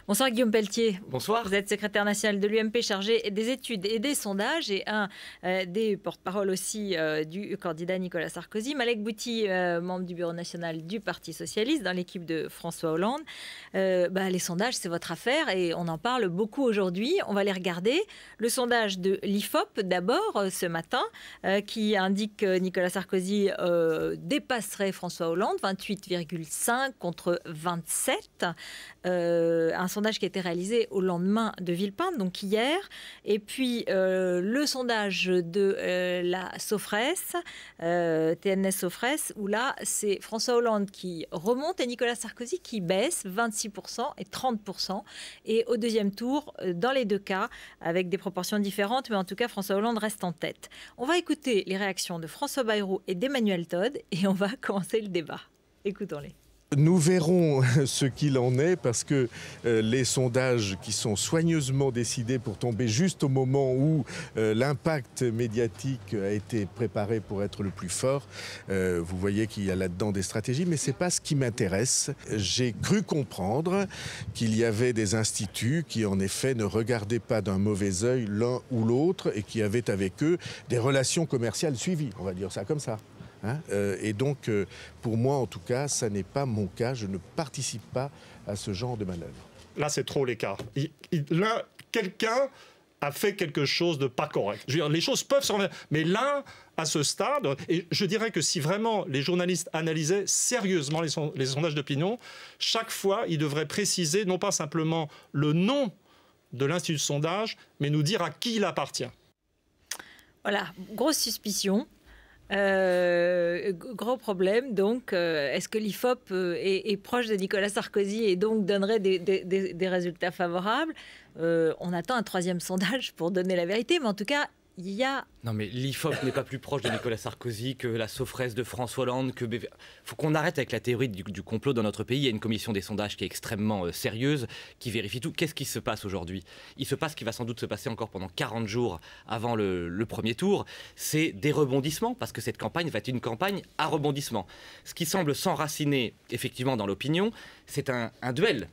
Bonsoir Guillaume Pelletier. Bonsoir. Vous êtes secrétaire national de l'UMP chargé des études et des sondages et un des porte-parole aussi du candidat Nicolas Sarkozy. Malek Bouti, membre du bureau national du Parti socialiste dans l'équipe de François Hollande. Les sondages, c'est votre affaire et on en parle beaucoup aujourd'hui. On va les regarder. Le sondage de l'IFOP d'abord ce matin qui indique que Nicolas Sarkozy dépasserait François Hollande, 28,5 contre 27. Un sondage qui a été réalisé au lendemain de Villepinte, donc hier. Et puis le sondage de la Sofres, TNS Sofres, où là, c'est François Hollande qui remonte et Nicolas Sarkozy qui baisse, 26% et 30%. Et au deuxième tour, dans les deux cas, avec des proportions différentes, mais en tout cas, François Hollande reste en tête. On va écouter les réactions de François Bayrou et d'Emmanuel Todd et on va commencer le débat. Écoutons-les. Nous verrons ce qu'il en est parce que les sondages qui sont soigneusement décidés pour tomber juste au moment où l'impact médiatique a été préparé pour être le plus fort, vous voyez qu'il y a là-dedans des stratégies, mais ce n'est pas ce qui m'intéresse. J'ai cru comprendre qu'il y avait des instituts qui en effet ne regardaient pas d'un mauvais œil l'un ou l'autre et qui avaient avec eux des relations commerciales suivies, on va dire ça comme ça. Et donc, pour moi, en tout cas, ça n'est pas mon cas. Je ne participe pas à ce genre de manœuvre. Là, c'est trop l'écart. Là, quelqu'un a fait quelque chose de pas correct. Je veux dire, les choses peuvent se remettre. Mais là, à ce stade, et je dirais que si vraiment les journalistes analysaient sérieusement les sondages d'opinion, chaque fois, ils devraient préciser non pas simplement le nom de l'institut de sondage, mais nous dire à qui il appartient. Voilà, grosse suspicion. Gros problème, donc est-ce que l'IFOP est proche de Nicolas Sarkozy et donc donnerait des résultats favorables? On attend un troisième sondage pour donner la vérité, mais en tout cas, il y a... Non mais l'IFOP n'est pas plus proche de Nicolas Sarkozy que la Sofres de François Hollande. Il faut qu'on arrête avec la théorie du complot dans notre pays. Il y a une commission des sondages qui est extrêmement sérieuse, qui vérifie tout. Qu'est-ce qui se passe aujourd'hui? Il se passe ce qui va sans doute se passer encore pendant 40 jours avant le premier tour. C'est des rebondissements, parce que cette campagne va être une campagne à rebondissement. Ce qui semble s'enraciner effectivement dans l'opinion, c'est un duel.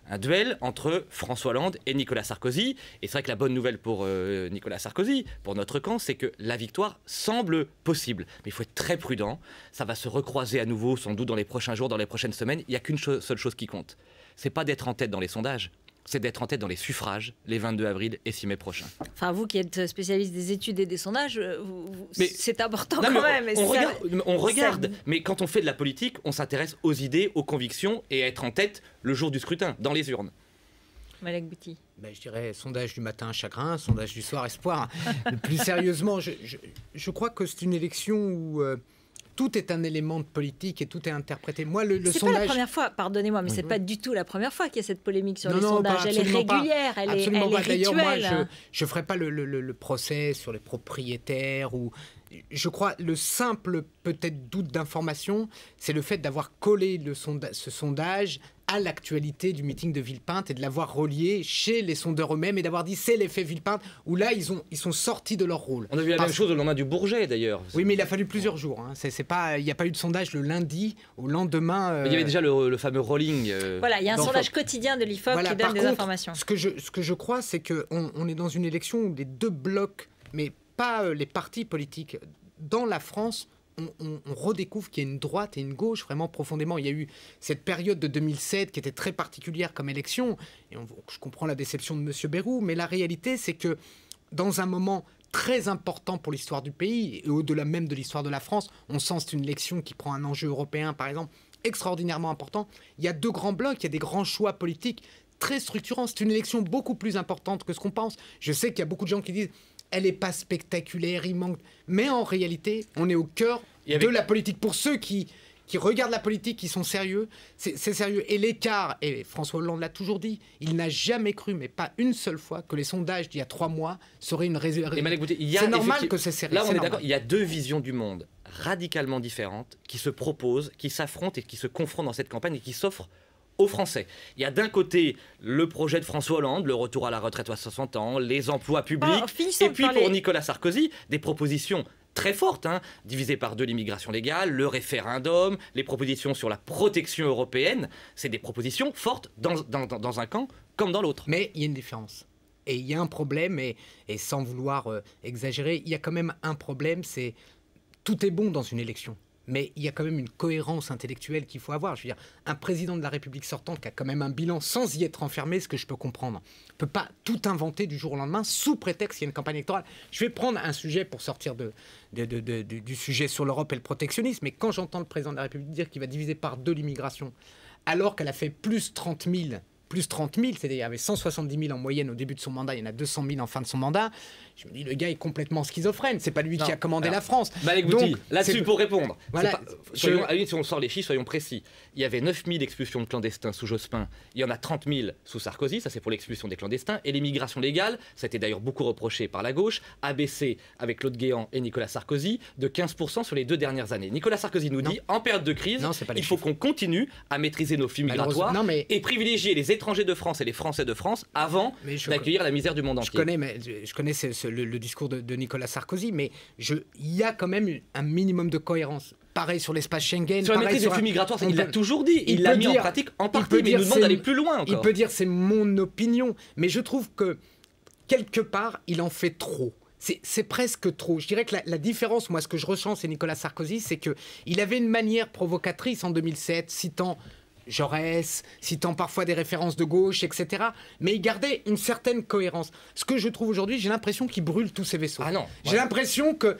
Un duel entre François Hollande et Nicolas Sarkozy. Et c'est vrai que la bonne nouvelle pour Nicolas Sarkozy, pour notre camp, c'est que la victoire semble possible. Mais il faut être très prudent. Ça va se recroiser à nouveau, sans doute dans les prochains jours, dans les prochaines semaines. Il n'y a qu'une seule chose qui compte. C'est pas d'être en tête dans les sondages. C'est d'être en tête dans les suffrages les 22 avril et 6 mai prochains. Enfin, vous qui êtes spécialiste des études et des sondages, c'est important quand même. On regarde, mais quand on fait de la politique, on s'intéresse aux idées, aux convictions et à être en tête le jour du scrutin, dans les urnes. Malek Bouti. Je dirais sondage du matin chagrin, sondage du soir espoir. Plus sérieusement, je crois que c'est une élection où... tout est un élément de politique et tout est interprété. Moi, le sondage... C'est pas la première fois, pardonnez-moi, mais c'est pas du tout la première fois qu'il y a cette polémique sur les sondages. Elle est régulière, elle est rituelle. D'ailleurs, moi, je ne ferai pas le procès sur les propriétaires. Je crois le simple, peut-être, doute d'information, c'est le fait d'avoir collé ce sondage à l'actualité du meeting de Villepinte et de l'avoir relié chez les sondeurs eux-mêmes et d'avoir dit c'est l'effet Villepinte, où là, ils sont sortis de leur rôle. On a vu la même chose au lendemain du Bourget, d'ailleurs. Oui, mais il a fallu plusieurs jours. Il n'y a pas eu de sondage le lundi, au lendemain... Il y avait déjà le fameux rolling. Voilà, il y a un sondage quotidien de l'IFOP qui donne des informations. Ce que je crois, c'est qu'on est dans une élection où les deux blocs, mais pas les partis politiques, dans la France... On redécouvre qu'il y a une droite et une gauche vraiment profondément. Il y a eu cette période de 2007 qui était très particulière comme élection. Et je comprends la déception de M. Bayrou, mais la réalité, c'est que dans un moment très important pour l'histoire du pays, et au-delà même de l'histoire de la France, on sent que c'est une élection qui prend un enjeu européen, par exemple, extraordinairement important. Il y a deux grands blocs, il y a des grands choix politiques très structurants. C'est une élection beaucoup plus importante que ce qu'on pense. Je sais qu'il y a beaucoup de gens qui disent... elle n'est pas spectaculaire, il manque... Mais en réalité, on est au cœur de la politique. Pour ceux qui regardent la politique, qui sont sérieux, c'est sérieux. Et l'écart, et François Hollande l'a toujours dit, il n'a jamais cru, mais pas une seule fois, que les sondages d'il y a 3 mois seraient une c'est normal que c'est serré. Là, on est d'accord, il y a deux visions du monde radicalement différentes qui se proposent, qui s'affrontent et qui se confrontent dans cette campagne et qui s'offrent aux Français. Il y a d'un côté le projet de François Hollande, le retour à la retraite à 60 ans, les emplois publics, et puis pour Nicolas Sarkozy, des propositions très fortes, divisées par 2 l'immigration légale, le référendum, les propositions sur la protection européenne. C'est des propositions fortes dans un camp comme dans l'autre. Mais il y a une différence. Et il y a un problème, et sans vouloir exagérer, il y a quand même un problème, c'est tout est bon dans une élection. Mais il y a quand même une cohérence intellectuelle qu'il faut avoir. Je veux dire, un président de la République sortant qui a quand même un bilan sans y être enfermé, ce que je peux comprendre, ne peut pas tout inventer du jour au lendemain sous prétexte qu'il y a une campagne électorale. Je vais prendre un sujet pour sortir du sujet sur l'Europe et le protectionnisme. Mais quand j'entends le président de la République dire qu'il va diviser par 2 l'immigration, alors qu'elle a fait plus 30 000, c'est-à-dire il y avait 170 000 en moyenne au début de son mandat, il y en a 200 000 en fin de son mandat. Je me dis, le gars est complètement schizophrène. C'est pas lui qui a commandé la France. Malek Bouti, là-dessus, pour répondre, voilà, si on sort les chiffres, soyons précis. Il y avait 9 000 expulsions de clandestins sous Jospin. Il y en a 30 000 sous Sarkozy. Ça, c'est pour l'expulsion des clandestins. Et l'immigration légale, ça a été d'ailleurs beaucoup reproché par la gauche, a baissé avec Claude Guéant et Nicolas Sarkozy de 15% sur les 2 dernières années. Nicolas Sarkozy nous dit, en période de crise, il faut qu'on continue à maîtriser nos flux migratoires et privilégier les étrangers de France et les Français de France avant d'accueillir la misère du monde entier. Je connais le discours de Nicolas Sarkozy, mais il y a quand même un minimum de cohérence. Pareil sur l'espace Schengen. Sur la maîtrise des flux migratoires, il l'a toujours dit. Il l'a mis en pratique en partie, mais il nous demande d'aller plus loin encore. Il peut dire c'est mon opinion, mais je trouve que quelque part, il en fait trop. C'est presque trop. Je dirais que la différence, moi, ce que je ressens, c'est Nicolas Sarkozy, c'est qu'il avait une manière provocatrice en 2007, citant Jaurès, citant parfois des références de gauche, etc. Mais il gardait une certaine cohérence. Ce que je trouve aujourd'hui, j'ai l'impression qu'il brûle tous ses vaisseaux. Ah non. J'ai l'impression que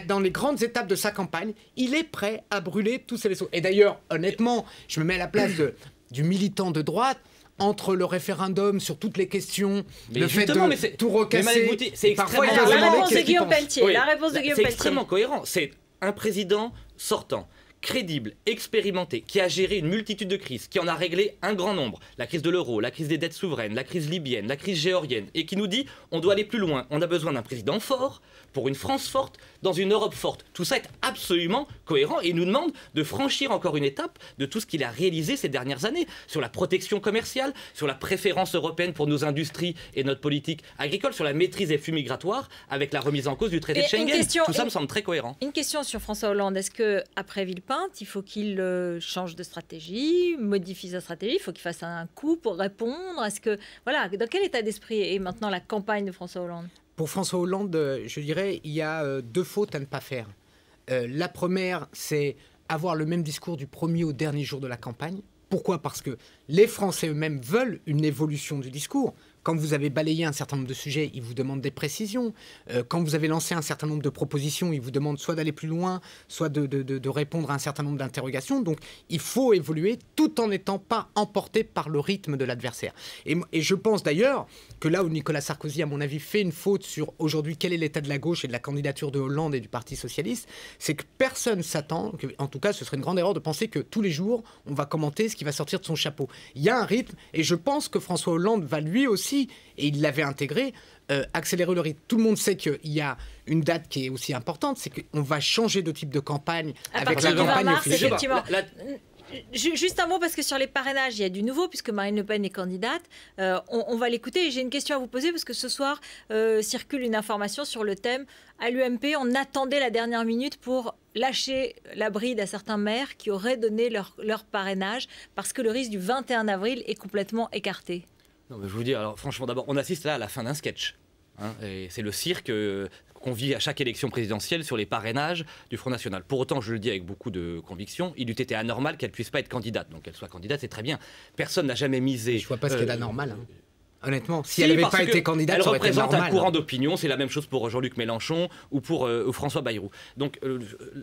dans les grandes étapes de sa campagne, il est prêt à brûler tous ses vaisseaux. Et d'ailleurs, honnêtement, je me mets à la place du militant de droite. Entre le référendum sur toutes les questions, le fait de tout recasser, c'est extrêmement la réponse de Guillaume Pelletier. La réponse de Guillaume Pelletier. C'est extrêmement cohérent. C'est un président sortant, crédible, expérimenté, qui a géré une multitude de crises, qui en a réglé un grand nombre. La crise de l'euro, la crise des dettes souveraines, la crise libyenne, la crise géorgienne, et qui nous dit on doit aller plus loin. On a besoin d'un président fort, pour une France forte, dans une Europe forte. Tout ça est absolument cohérent et il nous demande de franchir encore une étape de tout ce qu'il a réalisé ces dernières années, sur la protection commerciale, sur la préférence européenne pour nos industries et notre politique agricole, sur la maîtrise des flux migratoires, avec la remise en cause du traité de Schengen. Tout ça me semble très cohérent. Une question sur François Hollande. Est-ce qu'après Villepinte, il faut qu'il change de stratégie, modifie sa stratégie, il faut qu'il fasse un coup pour répondre? Est-ce que, voilà, dans quel état d'esprit est maintenant la campagne de François Hollande? Pour François Hollande, je dirais, il y a 2 fautes à ne pas faire. La première, c'est avoir le même discours du premier au dernier jour de la campagne. Pourquoi? Parce que les Français eux-mêmes veulent une évolution du discours. Quand vous avez balayé un certain nombre de sujets, ils vous demandent des précisions. Quand vous avez lancé un certain nombre de propositions, ils vous demandent soit d'aller plus loin, soit de répondre à un certain nombre d'interrogations. Donc, il faut évoluer tout en n'étant pas emporté par le rythme de l'adversaire. Et je pense d'ailleurs que là où Nicolas Sarkozy, à mon avis, fait une faute sur aujourd'hui quel est l'état de la gauche et de la candidature de Hollande et du Parti socialiste, c'est que personne s'attend, en tout cas, ce serait une grande erreur de penser que tous les jours, on va commenter ce qui va sortir de son chapeau. Il y a un rythme et je pense que François Hollande va lui aussi, et il l'avait intégré, accélérer le rythme. Tout le monde sait qu'il y a une date qui est aussi importante, c'est qu'on va changer de type de campagne avec la campagne officielle. Juste un mot, parce que sur les parrainages, il y a du nouveau, puisque Marine Le Pen est candidate. On va l'écouter. Et j'ai une question à vous poser, parce que ce soir circule une information sur le thème. À l'UMP, on attendait la dernière minute pour lâcher la bride à certains maires qui auraient donné leur parrainage, parce que le risque du 21 avril est complètement écarté. Non, mais je vous dis, alors franchement, d'abord, on assiste là à la fin d'un sketch. Et c'est le cirque qu'on vit à chaque élection présidentielle sur les parrainages du Front National. Pour autant, je le dis avec beaucoup de conviction, il eût été anormal qu'elle ne puisse pas être candidate. Donc qu'elle soit candidate, c'est très bien. Personne n'a jamais misé... Je vois pas ce qu'il y a d'anormal. Honnêtement, si elle n'avait pas été candidate, ça aurait été normal. Elle représente un courant d'opinion, c'est la même chose pour Jean-Luc Mélenchon ou pour François Bayrou. Donc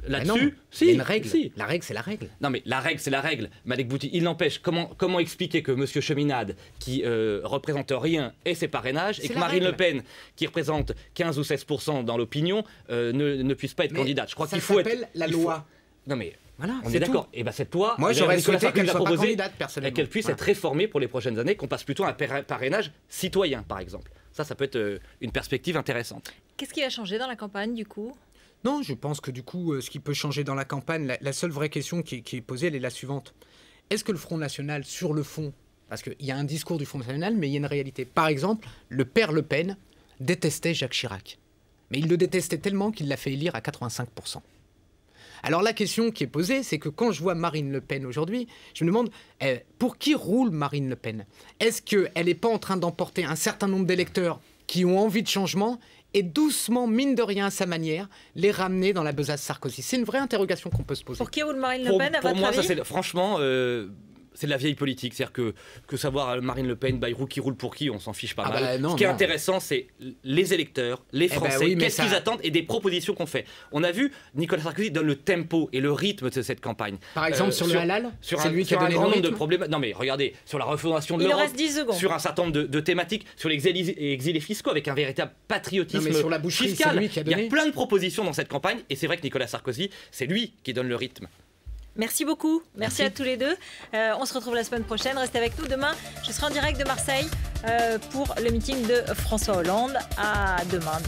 là-dessus, il y a une règle. Si. La règle, c'est la règle. Non, mais la règle, c'est la règle. Malek Bouti, il n'empêche, comment expliquer que M. Cheminade, qui représente rien, ait ses parrainages, et que Marine Le Pen, qui représente 15 ou 16% dans l'opinion, ne puisse pas être candidate. Je crois qu'il faut être... Ça s'appelle la loi. Non, mais... Voilà, on est d'accord. Et bien cette loi, moi j'aurais souhaité qu'elle soit pas candidate personnellement. Qu'elle puisse être réformée pour les prochaines années, qu'on passe plutôt à un parrainage citoyen, par exemple. Ça peut être une perspective intéressante. Qu'est-ce qui va changer dans la campagne, du coup? Non, je pense que du coup, ce qui peut changer dans la campagne, la seule vraie question qui est posée, elle est la suivante. Est-ce que le Front National, sur le fond, parce qu'il y a un discours du Front National, mais il y a une réalité. Par exemple, le père Le Pen détestait Jacques Chirac. Mais il le détestait tellement qu'il l'a fait élire à 85%. Alors la question qui est posée, c'est que quand je vois Marine Le Pen aujourd'hui, je me demande pour qui roule Marine Le Pen? Est-ce qu'elle n'est pas en train d'emporter un certain nombre d'électeurs qui ont envie de changement et doucement, mine de rien, à sa manière, les ramener dans la besace Sarkozy? C'est une vraie interrogation qu'on peut se poser. Pour qui roule Marine Le Pen, à votre moi, avis? ça, c'est, franchement, c'est de la vieille politique. C'est-à-dire que savoir Marine Le Pen, Bayrou, qui roule pour qui, on s'en fiche pas mal. Non, Ce qui est intéressant, c'est les électeurs, les Français, oui, qu'est-ce qu'ils attendent et des propositions qu'on fait. On a vu, Nicolas Sarkozy donne le tempo et le rythme de cette campagne. Par exemple, sur le halal, c'est lui qui a donné un grand nombre de problèmes. Non mais regardez, sur la refondation de l'Europe, il reste 10 secondes. Sur un certain nombre de thématiques, sur les exilés fiscaux, avec un véritable patriotisme sur la boucherie, fiscal. c'est lui qui a donné. Il y a plein de propositions dans cette campagne et c'est vrai que Nicolas Sarkozy, c'est lui qui donne le rythme. Merci beaucoup. Merci à tous les deux. On se retrouve la semaine prochaine. Restez avec nous. Demain, je serai en direct de Marseille pour le meeting de François Hollande. À demain.